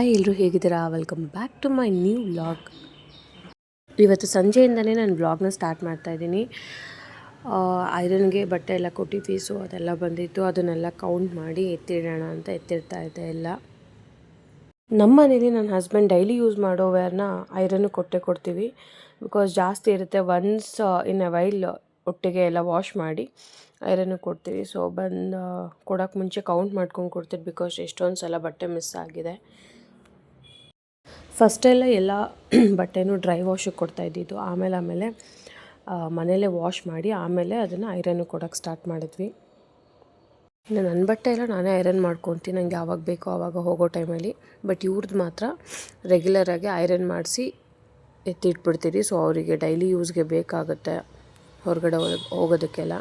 Hi ಎಲ್ಲರೂ ಹೇಗಿದ್ದೀರಾ? Welcome back to my new vlog. ಇವತ್ತು ಸಂಜೆಯಿಂದನೇ ನಾನು ವ್ಲಾಗ್ನ ಸ್ಟಾರ್ಟ್ ಮಾಡ್ತಾಯಿದ್ದೀನಿ. ಐರನ್ಗೆ ಬಟ್ಟೆ ಎಲ್ಲ ಕೊಟ್ಟಿದ್ವಿ, ಸೊ ಅದೆಲ್ಲ ಬಂದಿತ್ತು. ಅದನ್ನೆಲ್ಲ ಕೌಂಟ್ ಮಾಡಿ ಎತ್ತಿಡೋಣ ಅಂತ ಎತ್ತಿಡ್ತಾ ಇದ್ದೆ ಎಲ್ಲ. ನಮ್ಮ ಮನೇಲಿ ನನ್ನ ಹಸ್ಬೆಂಡ್ ಡೈಲಿ ಯೂಸ್ ಮಾಡೋ ವೇರ್ನ ಐರನ್ನು ಕೊಡ್ತೀವಿ. ಬಿಕಾಸ್ ಜಾಸ್ತಿ ಇರುತ್ತೆ. ಒನ್ಸ್ ಇನ್ ಎ ವೈಲ್ ಒಟ್ಟಿಗೆ ಎಲ್ಲ ವಾಶ್ ಮಾಡಿ ಐರನ್ನು ಕೊಡ್ತೀವಿ. ಸೊ ಬಂದು ಕೊಡೋಕ್ಕೆ ಮುಂಚೆ ಕೌಂಟ್ ಮಾಡ್ಕೊಂಡು ಕೊಡ್ತೀವಿ, ಬಿಕಾಸ್ ಎಷ್ಟೊಂದು ಸಲ ಬಟ್ಟೆ ಮಿಸ್ ಆಗಿದೆ. ಫಸ್ಟೆಲ್ಲ ಎಲ್ಲ ಬಟ್ಟೆನೂ ಡ್ರೈ ವಾಶಿಗೆ ಕೊಡ್ತಾಯಿದ್ದಿದ್ದು. ಆಮೇಲೆ ಮನೆಯಲ್ಲೇ ವಾಶ್ ಮಾಡಿ ಆಮೇಲೆ ಅದನ್ನು ಐರನ್ನು ಕೊಡೋಕ್ಕೆ ಸ್ಟಾರ್ಟ್ ಮಾಡಿದ್ವಿ. ಇನ್ನು ನನ್ನ ಬಟ್ಟೆ ಎಲ್ಲ ನಾನೇ ಐರನ್ ಮಾಡ್ಕೊತೀನಿ, ನನಗೆ ಯಾವಾಗ ಬೇಕೋ ಆವಾಗ ಹೋಗೋ ಟೈಮಲ್ಲಿ. ಬಟ್ ಇವ್ರದ್ದು ಮಾತ್ರ ರೆಗ್ಯುಲರಾಗಿ ಐರನ್ ಮಾಡಿಸಿ ಎತ್ತಿಟ್ಬಿಡ್ತೀರಿ. ಸೊ ಅವರಿಗೆ ಡೈಲಿ ಯೂಸ್ಗೆ ಬೇಕಾಗುತ್ತೆ ಹೊರಗಡೆ ಹೋಗೋದಕ್ಕೆಲ್ಲ.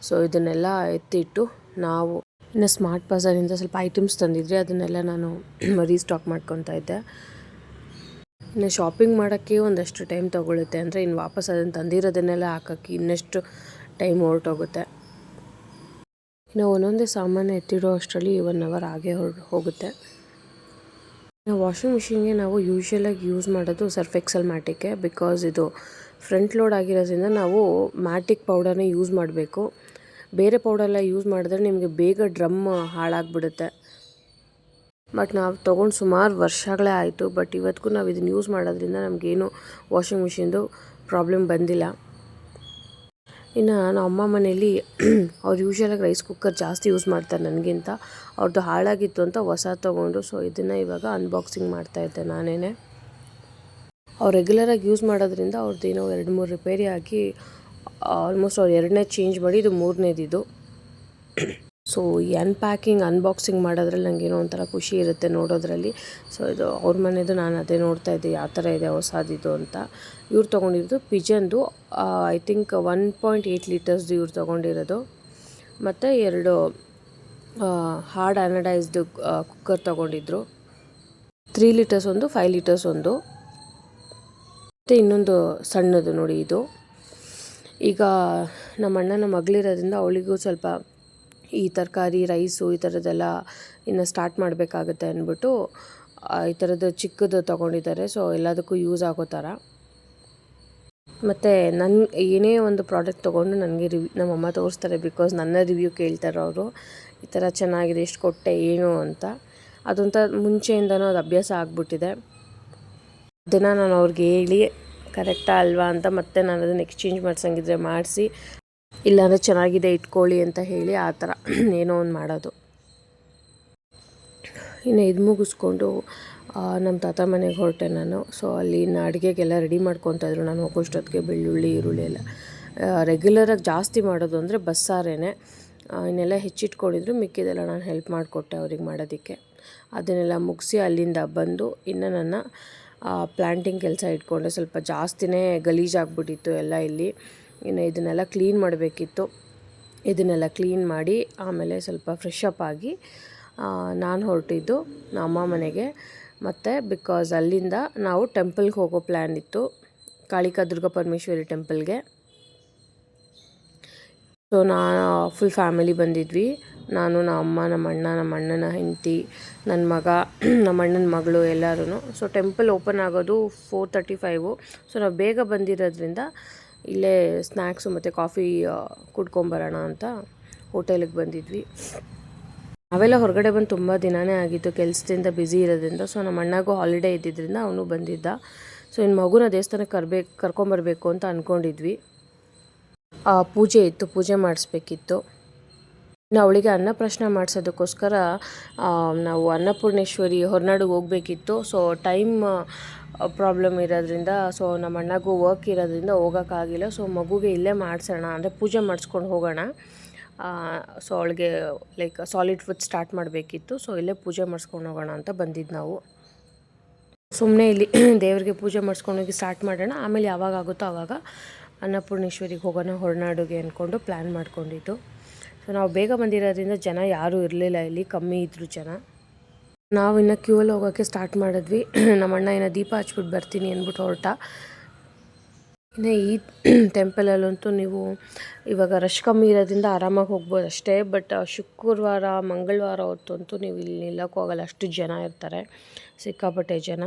ಸೊ ಇದನ್ನೆಲ್ಲ ಎತ್ತಿಟ್ಟು ನಾವು ಇನ್ನು ಸ್ಮಾರ್ಟ್ ಬಜಾರಿಂದ ಸ್ವಲ್ಪ ಐಟಮ್ಸ್ ತಂದಿದ್ರಿ, ಅದನ್ನೆಲ್ಲ ನಾನು ರೀಸ್ಟಾಕ್ ಮಾಡ್ಕೊತಾ ಇದ್ದೆ. ಇನ್ನು ಶಾಪಿಂಗ್ ಮಾಡೋಕ್ಕೆ ಒಂದಷ್ಟು ಟೈಮ್ ತೊಗೊಳುತ್ತೆ, ಅಂದರೆ ಇನ್ನು ವಾಪಸ್ ಅದನ್ನು ತಂದಿರೋದನ್ನೆಲ್ಲ ಹಾಕೋಕ್ಕೆ ಇನ್ನಷ್ಟು ಟೈಮ್ ಹೊರಟೋಗುತ್ತೆ. ಇನ್ನು ಒಂದೊಂದೇ ಸಾಮಾನು ಎತ್ತಿಡೋ ಅಷ್ಟರಲ್ಲಿ 1 hour ಆಗೇ ಹೋಗುತ್ತೆ. ನಾವು ವಾಷಿಂಗ್ ಮಿಷಿನ್ಗೆ ನಾವು ಯೂಶ್ವಲಾಗಿ ಯೂಸ್ ಮಾಡೋದು ಸರ್ಫ್ ಎಕ್ಸೆಲ್ ಮ್ಯಾಟಿಕ್ಕೆ. ಬಿಕಾಸ್ ಇದು ಫ್ರಂಟ್ ಲೋಡ್ ಆಗಿರೋದ್ರಿಂದ ನಾವು ಮ್ಯಾಟಿಕ್ ಪೌಡರ್ನೇ ಯೂಸ್ ಮಾಡಬೇಕು. ಬೇರೆ ಪೌಡರೆಲ್ಲ ಯೂಸ್ ಮಾಡಿದ್ರೆ ನಿಮಗೆ ಬೇಗ ಡ್ರಮ್ ಹಾಳಾಗಿಬಿಡುತ್ತೆ. ಬಟ್ ನಾವು ತೊಗೊಂಡು ಸುಮಾರು ವರ್ಷಗಳೇ ಆಯಿತು. ಬಟ್ ಇವತ್ತಿಗೂ ನಾವು ಇದನ್ನು ಯೂಸ್ ಮಾಡೋದ್ರಿಂದ ನಮಗೇನು ವಾಷಿಂಗ್ ಮಿಷಿನ್ದು ಪ್ರಾಬ್ಲಮ್ ಬಂದಿಲ್ಲ. ಇನ್ನು ನಮ್ಮ ಅಮ್ಮ ಮನೇಲಿ ಅವ್ರು ಯೂಶ್ವಲಾಗಿ ರೈಸ್ ಕುಕ್ಕರ್ ಜಾಸ್ತಿ ಯೂಸ್ ಮಾಡ್ತಾರೆ ನನಗಿಂತ. ಅವ್ರದ್ದು ಹಾಳಾಗಿತ್ತು ಅಂತ ಹೊಸ ತೊಗೊಂಡು, ಸೊ ಇದನ್ನು ಇವಾಗ ಅನ್ಬಾಕ್ಸಿಂಗ್ ಮಾಡ್ತಾಯಿದ್ದೆ ನಾನೇ. ಅವ್ರು ರೆಗ್ಯುಲರಾಗಿ ಯೂಸ್ ಮಾಡೋದ್ರಿಂದ ಅವ್ರದ್ದೇನೋ 2-3 ರಿಪೇರಿ ಆಗಿ ಆಲ್ಮೋಸ್ಟ್ ಅವ್ರು 2ನೇ ಚೇಂಜ್ ಮಾಡಿ ಇದು 3ನೇದಿದು. ಸೊ ಈ ಅನ್ಬಾಕ್ಸಿಂಗ್ ಮಾಡೋದ್ರಲ್ಲಿ ನನಗೇನೋ ಒಂಥರ ಖುಷಿ ಇರುತ್ತೆ ನೋಡೋದ್ರಲ್ಲಿ. ಸೊ ಇದು ಅವ್ರ ಮನೆಯದು, ನಾನು ಅದೇ ನೋಡ್ತಾ ಇದ್ದೆ ಯಾವ ಥರ ಇದೆ ಹೊಸದಿದು ಅಂತ. ಇವ್ರು ತೊಗೊಂಡಿರೋದು ಪಿಜನ್ದು, ಐ ಥಿಂಕ್ 1.8 ಲೀಟರ್ಸ್ದು ಇವ್ರು ತೊಗೊಂಡಿರೋದು. ಮತ್ತು 2 ಹಾರ್ಡ್ ಆ್ಯನಡೈಸ್ಡ್ ಕುಕ್ಕರ್ ತೊಗೊಂಡಿದ್ರು. 3 ಲೀಟರ್ಸ್ ಒಂದು, 5 ಲೀಟರ್ಸ್ ಒಂದು, ಮತ್ತು ಇನ್ನೊಂದು ಸಣ್ಣದು ನೋಡಿ ಇದು. ಈಗ ನಮ್ಮ ಅಣ್ಣನ ಮಗಳಿರೋದ್ರಿಂದ ಅವಳಿಗೂ ಸ್ವಲ್ಪ ಈ ತರಕಾರಿ ರೈಸು ಈ ಥರದ್ದೆಲ್ಲ ಇನ್ನು ಸ್ಟಾರ್ಟ್ ಮಾಡಬೇಕಾಗತ್ತೆ ಅಂದ್ಬಿಟ್ಟು ಈ ಥರದ್ದು ಚಿಕ್ಕದು ತೊಗೊಂಡಿದ್ದಾರೆ. ಸೊ ಎಲ್ಲದಕ್ಕೂ ಯೂಸ್ ಆಗೋ ಥರ. ಮತ್ತು ಏನೇ ಒಂದು ಪ್ರಾಡಕ್ಟ್ ತೊಗೊಂಡು ನನಗೆ ನಮ್ಮಮ್ಮ ತೋರಿಸ್ತಾರೆ, ಬಿಕಾಸ್ ನನ್ನ ರಿವ್ಯೂ ಕೇಳ್ತಾರೆ ಅವರು. ಈ ಥರ ಚೆನ್ನಾಗಿದೆ, ಎಷ್ಟು ಕೊಟ್ಟೆ ಏನು ಅಂತ. ಅದಂತ ಮುಂಚೆಯಿಂದನೂ ಅದು ಅಭ್ಯಾಸ ಆಗಿಬಿಟ್ಟಿದೆ. ಅದನ್ನು ನಾನು ಅವ್ರಿಗೆ ಹೇಳಿ ಕರೆಕ್ಟಾ ಅಲ್ವಾ ಅಂತ ಮತ್ತೆ ನಾನು ಅದನ್ನು ಎಕ್ಸ್ಚೇಂಜ್ ಮಾಡ್ಸಂಗಿದ್ರೆ ಮಾಡಿಸಿ, ಇಲ್ಲಾಂದರೆ ಚೆನ್ನಾಗಿದೆ ಇಟ್ಕೊಳ್ಳಿ ಅಂತ ಹೇಳಿ ಆ ಥರ ಏನೋ ಒಂದು ಮಾಡೋದು. ಇನ್ನು ಇದು ಮುಗಿಸ್ಕೊಂಡು ನಮ್ಮ ತಾತ ಮನೆಗೆ ಹೊರಟೆ ನಾನು. ಸೊ ಅಲ್ಲಿ ಇನ್ನು ಅಡುಗೆಗೆಲ್ಲ ರೆಡಿ ಮಾಡ್ಕೊತಾಯಿದ್ರು. ನಾನು ಹೋಗೋಷ್ಟೊತ್ತಿಗೆ ಬೆಳ್ಳುಳ್ಳಿ ಈರುಳ್ಳಿ ಎಲ್ಲ ರೆಗ್ಯುಲರಾಗಿ ಜಾಸ್ತಿ ಮಾಡೋದು ಅಂದರೆ ಬಸ್ಸಾರೇನೆ. ಇನ್ನೆಲ್ಲ ಹೆಚ್ಚಿಟ್ಕೊಂಡಿದ್ರು, ಮಿಕ್ಕಿದೆಲ್ಲ ನಾನು ಹೆಲ್ಪ್ ಮಾಡಿಕೊಟ್ಟೆ ಅವ್ರಿಗೆ ಮಾಡೋದಕ್ಕೆ. ಅದನ್ನೆಲ್ಲ ಮುಗಿಸಿ ಅಲ್ಲಿಂದ ಬಂದು ಇನ್ನು ನನ್ನ ಪ್ಲ್ಯಾಂಟಿಂಗ್ ಕೆಲಸ ಇಟ್ಕೊಂಡೆ. ಸ್ವಲ್ಪ ಜಾಸ್ತಿನೇ ಗಲೀಜಾಗ್ಬಿಟ್ಟಿತ್ತು ಎಲ್ಲ ಇಲ್ಲಿ. ಇನ್ನು ಇದನ್ನೆಲ್ಲ ಕ್ಲೀನ್ ಮಾಡಬೇಕಿತ್ತು. ಇದನ್ನೆಲ್ಲ ಕ್ಲೀನ್ ಮಾಡಿ ಆಮೇಲೆ ಸ್ವಲ್ಪ ಫ್ರೆಶ್ ಅಪ್ ಆಗಿ ನಾನು ಹೊರಟಿದ್ದು ನಮ್ಮ ಮನೆಗೆ. ಮತ್ತು ಬಿಕಾಸ್ ಅಲ್ಲಿಂದ ನಾವು ಟೆಂಪಲ್ಗೆ ಹೋಗೋ ಪ್ಲ್ಯಾನ್ ಇತ್ತು, ಕಾಳಿಕಾ ದುರ್ಗಾ ಪರಮೇಶ್ವರಿ ಟೆಂಪಲ್ಗೆ. ಸೊ ಫುಲ್ ಫ್ಯಾಮಿಲಿ ಬಂದಿದ್ವಿ. ನಾನು, ನಮ್ಮ ಅಮ್ಮ, ನಮ್ಮ ಅಣ್ಣ, ನಮ್ಮ ಅಣ್ಣನ ಹೆಂಡತಿ, ನನ್ನ ಮಗ, ನಮ್ಮ ಅಣ್ಣನ ಮಗಳು ಎಲ್ಲರೂ. ಸೊ ಟೆಂಪಲ್ ಓಪನ್ ಆಗೋದು 4:35. ಸೊ ನಾವು ಬೇಗ ಬಂದಿರೋದ್ರಿಂದ ಇಲ್ಲೇ ಸ್ನ್ಯಾಕ್ಸು ಮತ್ತು ಕಾಫಿ ಕುಡ್ಕೊಂಬರೋಣ ಅಂತ ಹೋಟೆಲಿಗೆ ಬಂದಿದ್ವಿ. ನಾವೆಲ್ಲ ಹೊರಗಡೆ ಬಂದು ತುಂಬ ದಿನವೇ ಆಗಿತ್ತು, ಕೆಲಸದಿಂದ ಬ್ಯುಸಿ ಇರೋದ್ರಿಂದ. ಸೊ ನಮ್ಮ ಅಣ್ಣಗೂ ಹಾಲಿಡೇ ಇದ್ದಿದ್ದರಿಂದ ಅವನು ಬಂದಿದ್ದ. ಸೊ ಇನ್ನು ಮಗುನ ದೇವಸ್ಥಾನಕ್ಕೆ ಕರ್ಕೊಂಬರ್ಬೇಕು ಅಂತ ಅಂದ್ಕೊಂಡಿದ್ವಿ. ಪೂಜೆ ಇತ್ತು, ಪೂಜೆ ಮಾಡಿಸ್ಬೇಕಿತ್ತು. ಇನ್ನು ಅವಳಿಗೆ ಅನ್ನಪ್ರಾಶನ ಮಾಡಿಸೋದಕ್ಕೋಸ್ಕರ ನಾವು ಅನ್ನಪೂರ್ಣೇಶ್ವರಿ ಹೊರನಾಡಿಗೆ ಹೋಗಬೇಕಿತ್ತು. ಸೊ ಟೈಮ್ ಪ್ರಾಬ್ಲಮ್ ಇರೋದ್ರಿಂದ, ಸೊ ನಮ್ಮ ಅಣ್ಣಗೂ ವರ್ಕ್ ಇರೋದ್ರಿಂದ ಹೋಗೋಕ್ಕಾಗಿಲ್ಲ. ಸೊ ಮಗುಗೆ ಇಲ್ಲೇ ಮಾಡಿಸೋಣ, ಅಂದರೆ ಪೂಜೆ ಮಾಡಿಸ್ಕೊಂಡು ಹೋಗೋಣ. ಸೊ ಅವಳಿಗೆ ಲೈಕ್ ಸಾಲಿಡ್ ಫುಡ್ ಸ್ಟಾರ್ಟ್ ಮಾಡಬೇಕಿತ್ತು. ಸೊ ಇಲ್ಲೇ ಪೂಜೆ ಮಾಡಿಸ್ಕೊಂಡು ಹೋಗೋಣ ಅಂತ ಬಂದಿದ್ದು ನಾವು. ಸುಮ್ಮನೆ ಇಲ್ಲಿ ದೇವರಿಗೆ ಪೂಜೆ ಮಾಡಿಸ್ಕೊಂಡೋಗಿ ಸ್ಟಾರ್ಟ್ ಮಾಡೋಣ, ಆಮೇಲೆ ಯಾವಾಗ ಆಗುತ್ತೋ ಆವಾಗ ಅನ್ನಪೂರ್ಣೇಶ್ವರಿಗೆ ಹೋಗೋಣ ಹೊರನಾಡಿಗೆ ಅಂದ್ಕೊಂಡು ಪ್ಲ್ಯಾನ್ ಮಾಡ್ಕೊಂಡಿದ್ದು. ಸೊ ನಾವು ಬೇಗ ಬಂದಿರೋದ್ರಿಂದ ಜನ ಯಾರೂ ಇರಲಿಲ್ಲ, ಇಲ್ಲಿ ಕಮ್ಮಿ ಇದ್ದರು ಜನ. ನಾವು ಇನ್ನು ಕ್ಯೂವಲ್ಲಿ ಹೋಗೋಕ್ಕೆ ಸ್ಟಾರ್ಟ್ ಮಾಡಿದ್ವಿ. ನಮ್ಮ ಅಣ್ಣ ದೀಪ ಹಚ್ಬಿಟ್ಟು ಬರ್ತೀನಿ ಅಂದ್ಬಿಟ್ಟು ಹೊರಟ. ಇನ್ನು ಈ ಟೆಂಪಲಲ್ಲಂತೂ ನೀವು ಇವಾಗ ರಶ್ ಕಮ್ಮಿ ಇರೋದ್ರಿಂದ ಆರಾಮಾಗಿ ಹೋಗ್ಬೋದು ಅಷ್ಟೇ. ಬಟ್ ಶುಕ್ರವಾರ ಮಂಗಳವಾರ ಹೊತ್ತಂತೂ ನೀವು ಇಲ್ಲಿ ನಿಲ್ಲೋಕ್ಕೂ ಹೋಗಲ್ಲ, ಅಷ್ಟು ಜನ ಇರ್ತಾರೆ, ಸಿಕ್ಕಾಪಟ್ಟೆ ಜನ.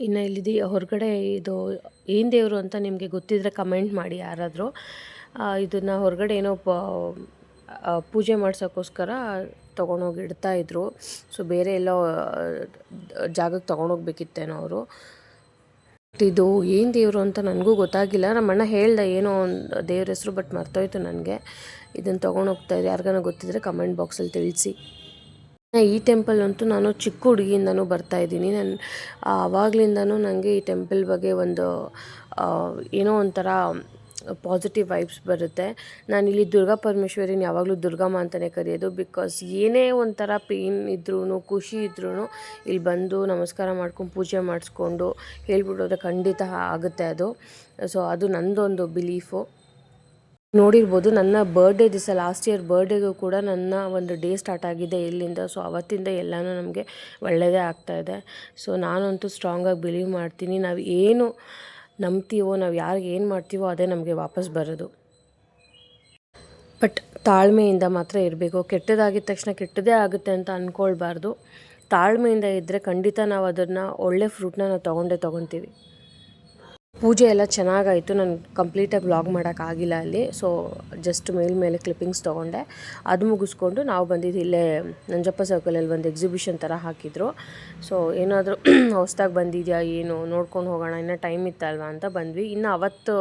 ಇನ್ನು ಇಲ್ಲಿ ಹೊರಗಡೆ ಇದು ಏನು ದೇವರು ಅಂತ ನಿಮಗೆ ಗೊತ್ತಿದ್ದರೆ ಕಮೆಂಟ್ ಮಾಡಿ ಯಾರಾದರೂ. ಇದನ್ನು ಹೊರಗಡೆ ಏನೋ ಪೂಜೆ ಮಾಡ್ಸೋಕ್ಕೋಸ್ಕರ ತೊಗೊಂಡೋಗಿ ಇಡ್ತಾಯಿದ್ರು. ಸೊ ಬೇರೆ ಎಲ್ಲೋ ಜಾಗಕ್ಕೆ ತೊಗೊಂಡೋಗ್ಬೇಕಿತ್ತೇನೋ ಅವರು. ಇದು ಏನು ದೇವರು ಅಂತ ನನಗೂ ಗೊತ್ತಾಗಿಲ್ಲ. ನಮ್ಮ ಅಣ್ಣ ಹೇಳ್ದೆ ಏನೋ ಒಂದು ದೇವ್ರ ಹೆಸರು, ಬಟ್ ಮರ್ತೋಯ್ತು ನನಗೆ. ಇದನ್ನು ತೊಗೊಂಡೋಗ್ತಾಯಿದ್ದೆ, ಯಾರಿಗಾನ ಗೊತ್ತಿದ್ದರೆ ಕಮೆಂಟ್ ಬಾಕ್ಸಲ್ಲಿ ತಿಳಿಸಿ. ಈ ಟೆಂಪಲ್ ಅಂತೂ ನಾನು ಚಿಕ್ಕ ಹುಡುಗಿಯಿಂದನೂ ಬರ್ತಾಯಿದ್ದೀನಿ. ನಾನು ಆವಾಗಲಿಂದನೂ ನನಗೆ ಈ ಟೆಂಪಲ್ ಬಗ್ಗೆ ಒಂದು ಏನೋ ಒಂಥರ ಪಾಸಿಟಿವ್ ವೈಬ್ಸ್ ಬರುತ್ತೆ. ನಾನಿಲ್ಲಿ ದುರ್ಗಾ ಪರಮೇಶ್ವರಿನ ಯಾವಾಗಲೂ ದುರ್ಗಮ್ಮ ಅಂತಲೇ ಕರೆಯೋದು. ಬಿಕಾಸ್ ಏನೇ ಒಂಥರ ಪೇಯ್ನ್ ಇದ್ರೂ ಖುಷಿ ಇದ್ರೂ ಇಲ್ಲಿ ಬಂದು ನಮಸ್ಕಾರ ಮಾಡ್ಕೊಂಡು ಪೂಜೆ ಮಾಡಿಸ್ಕೊಂಡು ಹೇಳ್ಬಿಡೋದು ಖಂಡಿತ ಆಗುತ್ತೆ ಅದು. ಸೊ ಅದು ನನ್ನದೊಂದು ಬಿಲೀಫು. ನೋಡಿರ್ಬೋದು ನನ್ನ ಬರ್ಡೇ ದಿವಸ, ಲಾಸ್ಟ್ ಇಯರ್ ಬರ್ಡೇಗೂ ಕೂಡ ನನ್ನ ಒಂದು ಡೇ ಸ್ಟಾರ್ಟ್ ಆಗಿದೆ ಇಲ್ಲಿಂದ. ಸೊ ಅವತ್ತಿಂದ ಎಲ್ಲನೂ ನಮಗೆ ಒಳ್ಳೆಯದೇ ಆಗ್ತಾಯಿದೆ. ಸೊ ನಾನಂತೂ ಸ್ಟ್ರಾಂಗಾಗಿ ಬಿಲೀವ್ ಮಾಡ್ತೀನಿ, ನಾವು ಏನು ನಂಬ್ತೀವೋ, ನಾವು ಯಾರಿಗೆ ಏನು ಮಾಡ್ತೀವೋ ಅದೇ ನಮಗೆ ವಾಪಸ್ ಬರೋದು. ಬಟ್ ತಾಳ್ಮೆಯಿಂದ ಮಾತ್ರ ಇರಬೇಕು. ಕೆಟ್ಟದಾಗಿದ್ದ ತಕ್ಷಣ ಕೆಟ್ಟದೇ ಆಗುತ್ತೆ ಅಂತ ಅಂದ್ಕೊಳ್ಬಾರ್ದು. ತಾಳ್ಮೆಯಿಂದ ಇದ್ದರೆ ಖಂಡಿತ ನಾವು ಅದನ್ನು ಒಳ್ಳೆ ಫ್ರೂಟ್ನ ನಾವು ತೊಗೊತೀವಿ. ಪೂಜೆ ಎಲ್ಲ ಚೆನ್ನಾಗಾಯಿತು. ನಾನು ಕಂಪ್ಲೀಟಾಗಿ ವ್ಲಾಗ್ ಮಾಡೋಕ್ಕಾಗಿಲ್ಲ ಅಲ್ಲಿ. ಸೊ ಜಸ್ಟ್ ಮೇಲೆ ಕ್ಲಿಪ್ಪಿಂಗ್ಸ್ ತೊಗೊಂಡೆ. ಅದು ಮುಗಿಸ್ಕೊಂಡು ನಾವು ಬಂದಿದ್ದು ಇಲ್ಲೇ ನಂಜಪ್ಪ ಸರ್ಕಲಲ್ಲಿ ಒಂದು ಎಕ್ಸಿಬಿಷನ್ ಥರ ಹಾಕಿದ್ರು. ಸೊ ಏನಾದರೂ ಹೊಸ್ದಾಗಿ ಬಂದಿದೆಯಾ ಏನು ನೋಡ್ಕೊಂಡು ಹೋಗೋಣ, ಇನ್ನೂ ಟೈಮ್ ಇತ್ತಲ್ವ ಅಂತ ಬಂದ್ವಿ. ಇನ್ನು ಅವತ್ತು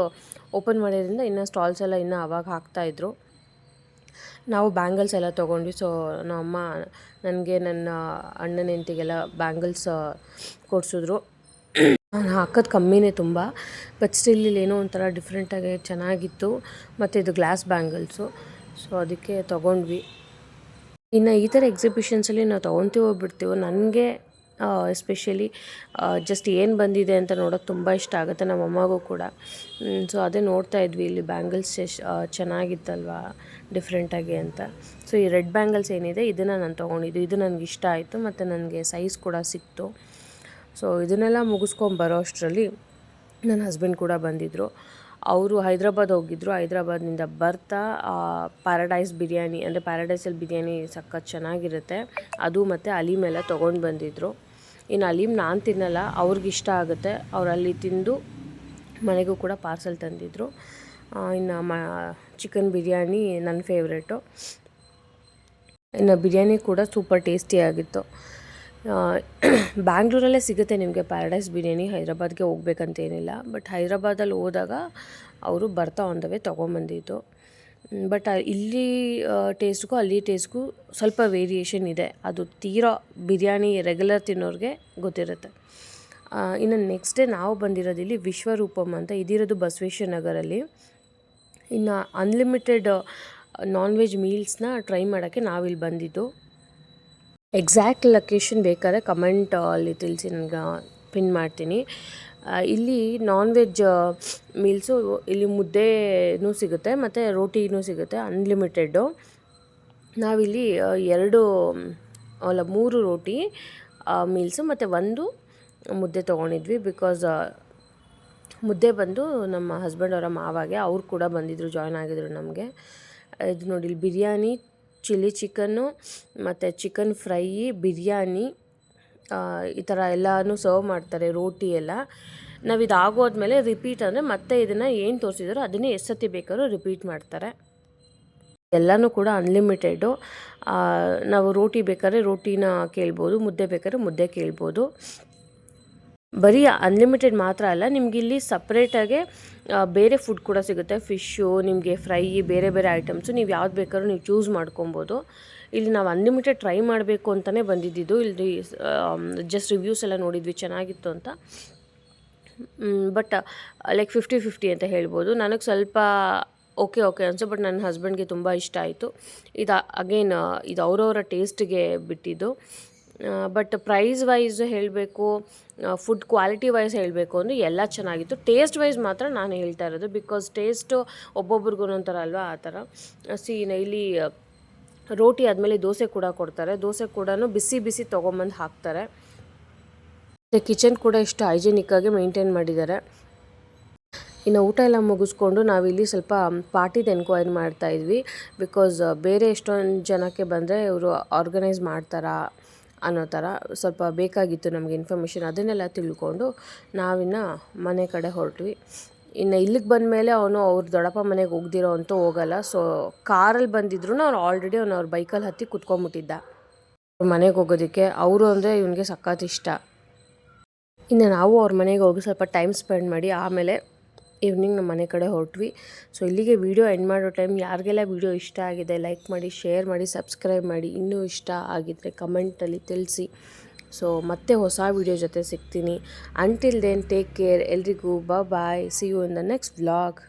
ಓಪನ್ ಮಾಡೋದ್ರಿಂದ ಇನ್ನೂ ಸ್ಟಾಲ್ಸ್ ಎಲ್ಲ ಇನ್ನೂ ಅವಾಗ ಹಾಕ್ತಾಯಿದ್ರು. ನಾವು ಬ್ಯಾಂಗಲ್ಸ್ ಎಲ್ಲ ತೊಗೊಂಡ್ವಿ. ಸೊ ನಮ್ಮಮ್ಮ ನನಗೆ, ನನ್ನ ಅಣ್ಣನ ಹೆಂಡತಿಗೆಲ್ಲ ಬ್ಯಾಂಗಲ್ಸ್ ಕೊಡಿಸಿದ್ರು. ನಾನು ಹಾಕೋದು ಕಮ್ಮಿನೇ ತುಂಬ, ಬಟ್ ಸ್ಟಿಲ್ ಇಲ್ಲಿ ಏನೋ ಒಂಥರ ಡಿಫ್ರೆಂಟಾಗಿ ಚೆನ್ನಾಗಿತ್ತು. ಮತ್ತು ಇದು ಗ್ಲಾಸ್ ಬ್ಯಾಂಗಲ್ಸು, ಸೊ ಅದಕ್ಕೆ ತೊಗೊಂಡ್ವಿ. ಇನ್ನು ಈ ಥರ ಎಕ್ಸಿಬಿಷನ್ಸಲ್ಲಿ ನಾವು ತೊಗೊತೀವೋ ಬಿಡ್ತೀವೋ, ನನಗೆ ಎಸ್ಪೆಷಲಿ ಜಸ್ಟ್ ಏನು ಬಂದಿದೆ ಅಂತ ನೋಡೋಕ್ಕೆ ತುಂಬ ಇಷ್ಟ ಆಗುತ್ತೆ, ನಮ್ಮ ಅಮ್ಮಗೂ ಕೂಡ. ಸೊ ಅದೇ ನೋಡ್ತಾ ಇದ್ವಿ ಇಲ್ಲಿ ಬ್ಯಾಂಗಲ್ಸ್ ಚೆನ್ನಾಗಿತ್ತಲ್ವ ಡಿಫ್ರೆಂಟಾಗಿ ಅಂತ. ಸೊ ಈ ರೆಡ್ ಬ್ಯಾಂಗಲ್ಸ್ ಏನಿದೆ ಇದನ್ನು ನಾನು ತೊಗೊಂಡಿದ್ದು. ಇದು ನನಗೆ ಇಷ್ಟ ಆಯಿತು ಮತ್ತು ನನಗೆ ಸೈಜ್ ಕೂಡ ಸಿಕ್ತು. ಸೊ ಇದನ್ನೆಲ್ಲ ಮುಗಿಸ್ಕೊಂಬರೋ ಅಷ್ಟರಲ್ಲಿ ನನ್ನ ಹಸ್ಬೆಂಡ್ ಕೂಡ ಬಂದಿದ್ದರು. ಅವರು ಹೈದ್ರಾಬಾದ್ ಹೋಗಿದ್ದರು. ಹೈದ್ರಾಬಾದ್ನಿಂದ ಬರ್ತಾ ಪ್ಯಾರಡೈಸ್ ಬಿರಿಯಾನಿ, ಅಂದರೆ ಪ್ಯಾರಡೈಸಲ್ಲಿ ಬಿರಿಯಾನಿ ಸಖತ್ ಚೆನ್ನಾಗಿರುತ್ತೆ, ಅದು ಮತ್ತು ಅಲೀಮ್ ಎಲ್ಲ ತೊಗೊಂಡು ಬಂದಿದ್ದರು. ಇನ್ನು ಅಲೀಮ್ ನಾನು ತಿನ್ನಲ್ಲ, ಅವ್ರಿಗಿಷ್ಟ ಆಗುತ್ತೆ, ಅವ್ರು ಅಲ್ಲಿ ತಿಂದು ಮನೆಗೂ ಕೂಡ ಪಾರ್ಸೆಲ್ ತಂದಿದ್ದರು. ಇನ್ನು ಚಿಕನ್ ಬಿರಿಯಾನಿ ನನ್ನ ಫೇವ್ರೇಟು. ಇನ್ನು ಬಿರಿಯಾನಿ ಕೂಡ ಸೂಪರ್ ಟೇಸ್ಟಿಯಾಗಿತ್ತು. ಬ್ಯಾಂಗ್ಳೂರಲ್ಲೇ ಸಿಗುತ್ತೆ ನಿಮಗೆ ಪ್ಯಾರಡೈಸ್ ಬಿರಿಯಾನಿ, ಹೈದ್ರಾಬಾದ್ಗೆ ಹೋಗ್ಬೇಕಂತೇನಿಲ್ಲ. ಬಟ್ ಹೈದ್ರಾಬಾದಲ್ಲಿ ಹೋದಾಗ ಅವರು ಬರ್ತಾ ಆನ್ ದ ವೇ ತೊಗೊಂಬಂದಿದ್ದು. ಬಟ್ ಇಲ್ಲಿ ಟೇಸ್ಟ್ಗೂ ಅಲ್ಲಿ ಟೇಸ್ಟ್ಗೂ ಸ್ವಲ್ಪ ವೇರಿಯೇಷನ್ ಇದೆ. ಅದು ತೀರಾ ಬಿರಿಯಾನಿ ರೆಗ್ಯುಲರ್ ತಿನ್ನೋರಿಗೆ ಗೊತ್ತಿರುತ್ತೆ. ಇನ್ನು ನೆಕ್ಸ್ಟ್ ಡೇ ನಾವು ಬಂದಿರೋದು ಇಲ್ಲಿ ವಿಶ್ವರೂಪಮ್ ಅಂತ, ಇದಿರೋದು ಬಸವೇಶ್ವರ ನಗರಲ್ಲಿ. ಇನ್ನು ಅನ್ಲಿಮಿಟೆಡ್ ನಾನ್ ವೆಜ್ ಮೀಲ್ಸ್ನ ಟ್ರೈ ಮಾಡೋಕ್ಕೆ ನಾವಿಲ್ಲಿ ಬಂದಿದ್ದು. ಎಕ್ಸಾಕ್ಟ್ ಲೊಕೇಶನ್ ಬೇಕಾದ್ರೆ ಕಮೆಂಟ್ ಅಲ್ಲಿ ತಿಳಿಸಿ, ನನಗೆ ಪಿನ್ ಮಾಡ್ತೀನಿ. ಇಲ್ಲಿ ನಾನ್ ವೆಜ್ ಮೀಲ್ಸು ಇಲ್ಲಿ ಮುದ್ದೆನೂ ಸಿಗುತ್ತೆ ಮತ್ತು ರೋಟಿನೂ ಸಿಗುತ್ತೆ ಅನ್ಲಿಮಿಟೆಡ್ಡು. ನಾವಿಲ್ಲಿ 3 ರೋಟಿ ಮೀಲ್ಸು ಮತ್ತು 1 ಮುದ್ದೆ ತೊಗೊಂಡಿದ್ವಿ. ಬಿಕಾಸ್ ಮುದ್ದೆ ಬಂದು ನಮ್ಮ ಹಸ್ಬೆಂಡ್ ಅವರ ಮಾವಾಗೆ, ಅವ್ರು ಕೂಡ ಬಂದಿದ್ದರು, ಜಾಯ್ನ್ ಆಗಿದ್ರು ನಮಗೆ. ಇದು ನೋಡಿ, ಇಲ್ಲಿ ಬಿರಿಯಾನಿ, ಚಿಲ್ಲಿ ಚಿಕನ್ನು ಮತ್ತು ಚಿಕನ್ ಫ್ರೈ, ಬಿರಿಯಾನಿ ಈ ಥರ ಎಲ್ಲನೂ ಸರ್ವ್ ಮಾಡ್ತಾರೆ, ರೋಟಿ ಎಲ್ಲ. ನಾವು ಇದಾಗೋದ್ಮೇಲೆ ರಿಪೀಟ್ ಅಂದರೆ ಮತ್ತೆ ಇದನ್ನು ಏನು ತೋರಿಸಿದಾರೋ ಅದನ್ನೇ ಎಷ್ಟು ಸತಿ ಬೇಕಾದ್ರೂ ರಿಪೀಟ್ ಮಾಡ್ತಾರೆ. ಎಲ್ಲನೂ ಕೂಡ ಅನ್ಲಿಮಿಟೆಡು. ನಾವು ರೋಟಿ ಬೇಕಾದ್ರೆ ರೋಟಿನ ಕೇಳ್ಬೋದು, ಮುದ್ದೆ ಬೇಕಾದ್ರೆ ಮುದ್ದೆ ಕೇಳ್ಬೋದು. ಬರೀ ಅನ್ಲಿಮಿಟೆಡ್ ಮಾತ್ರ ಅಲ್ಲ, ನಿಮಗಿಲ್ಲಿ ಸಪ್ರೇಟಾಗೆ ಬೇರೆ ಫುಡ್ ಕೂಡ ಸಿಗುತ್ತೆ. ಫಿಶ್ಶು, ನಿಮಗೆ ಫ್ರೈ, ಬೇರೆ ಬೇರೆ ಐಟಮ್ಸು ನೀವು ಯಾವ್ದು ಬೇಕಾದ್ರೂ ನೀವು ಚೂಸ್ ಮಾಡ್ಕೊಬೋದು. ಇಲ್ಲಿ ನಾವು ಅನ್ಲಿಮಿಟೆಡ್ ಟ್ರೈ ಮಾಡಬೇಕು ಅಂತಲೇ ಬಂದಿದ್ದು. ಇಲ್ಲಿ ಜಸ್ಟ್ ರಿವ್ಯೂಸ್ ಎಲ್ಲ ನೋಡಿದ್ವಿ, ಚೆನ್ನಾಗಿತ್ತು ಅಂತ. ಬಟ್ ಲೈಕ್ 50-50 ಅಂತ ಹೇಳ್ಬೋದು. ನನಗೆ ಸ್ವಲ್ಪ ಓಕೆ ಅನಿಸು, ಬಟ್ ನನ್ನ ಹಸ್ಬೆಂಡ್ಗೆ ತುಂಬ ಇಷ್ಟ ಆಯಿತು. ಇದು ಅಗೇನ್ ಇದು ಅವರವರ ಟೇಸ್ಟಿಗೆ ಬಿಟ್ಟಿದ್ದು. ಬಟ್ ಪ್ರೈಸ್ ವೈಸ್ ಹೇಳಬೇಕು, ಫುಡ್ ಕ್ವಾಲಿಟಿ ವೈಸ್ ಹೇಳಬೇಕು ಅಂದರೆ ಎಲ್ಲ ಚೆನ್ನಾಗಿತ್ತು. ಟೇಸ್ಟ್ ವೈಸ್ ಮಾತ್ರ ನಾನು ಹೇಳ್ತಾ ಇರೋದು, ಬಿಕಾಸ್ ಟೇಸ್ಟು ಒಬ್ಬೊಬ್ರಿಗೂ ಒಂಥರ ಅಲ್ವಾ, ಆ ಥರ. ಇಲ್ಲಿ ರೋಟಿ ಆದಮೇಲೆ ದೋಸೆ ಕೂಡ ಕೊಡ್ತಾರೆ. ದೋಸೆ ಕೂಡ ಬಿಸಿ ತೊಗೊಂಬಂದು ಹಾಕ್ತಾರೆ. ಮತ್ತು ಕಿಚನ್ ಕೂಡ ಇಷ್ಟು ಹೈಜಿನಿಕ್ಕಾಗಿ ಮೇಂಟೈನ್ ಮಾಡಿದ್ದಾರೆ. ಇನ್ನು ಊಟ ಎಲ್ಲ ಮುಗಿಸ್ಕೊಂಡು ನಾವಿಲ್ಲಿ ಸ್ವಲ್ಪ ಪಾರ್ಟಿದು ಎನ್ಕ್ವೈರಿ ಮಾಡ್ತಾಯಿದ್ವಿ. ಬಿಕಾಸ್ ಬೇರೆ ಎಷ್ಟೊಂದು ಜನಕ್ಕೆ ಬಂದರೆ ಇವರು ಆರ್ಗನೈಸ್ ಮಾಡ್ತಾರಾ ಅನ್ನೋ ಥರ ಸ್ವಲ್ಪ ಬೇಕಾಗಿತ್ತು ನಮಗೆ ಇನ್ಫಾರ್ಮೇಷನ್. ಅದನ್ನೆಲ್ಲ ತಿಳ್ಕೊಂಡು ನಾವಿನ್ನು ಮನೆ ಕಡೆ ಹೊರಟ್ವಿ. ಇನ್ನು ಇಲ್ಲಿಗೆ ಬಂದಮೇಲೆ ಅವನು ಅವ್ರ ದೊಡ್ಡಪ್ಪ ಮನೆಗೆ ಹೋಗ್ದಿರೋ ಅಂತೂ ಹೋಗಲ್ಲ. ಸೊ ಕಾರಲ್ಲಿ ಬಂದಿದ್ರು ಅವ್ರು ಆಲ್ರೆಡಿ ಅವ್ರ ಬೈಕಲ್ಲಿ ಹತ್ತಿ ಕುತ್ಕೊಂಡ್ಬಿಟ್ಟಿದ್ದ ಮನೆಗೆ ಹೋಗೋದಕ್ಕೆ. ಅವರು ಅಂದರೆ ಇವನಿಗೆ ಸಖತ್ ಇಷ್ಟ. ಇನ್ನು ನಾವು ಅವ್ರ ಮನೆಗೆ ಹೋಗಿ ಸ್ವಲ್ಪ ಟೈಮ್ ಸ್ಪೆಂಡ್ ಮಾಡಿ ಆಮೇಲೆ ಈವ್ನಿಂಗ್ ನಮ್ಮ ಮನೆ ಕಡೆ ಹೊರಟ್ವಿ. ಸೊ ಇಲ್ಲಿಗೆ ವಿಡಿಯೋ ಎಂಡ್ ಮಾಡೋ ಟೈಮ್. ಯಾರಿಗೆಲ್ಲ ವಿಡಿಯೋ ಇಷ್ಟ ಆಗಿದೆ ಲೈಕ್ ಮಾಡಿ, ಶೇರ್ ಮಾಡಿ, ಸಬ್ಸ್ಕ್ರೈಬ್ ಮಾಡಿ. ಇನ್ನೂ ಇಷ್ಟ ಆಗಿದ್ದರೆ ಕಮೆಂಟಲ್ಲಿ ತಿಳಿಸಿ. ಸೊ ಮತ್ತೆ ಹೊಸ ವಿಡಿಯೋ ಜೊತೆ ಸಿಗ್ತೀನಿ. Until then take care. ಎಲ್ರಿಗೂ bye. See you in the next vlog.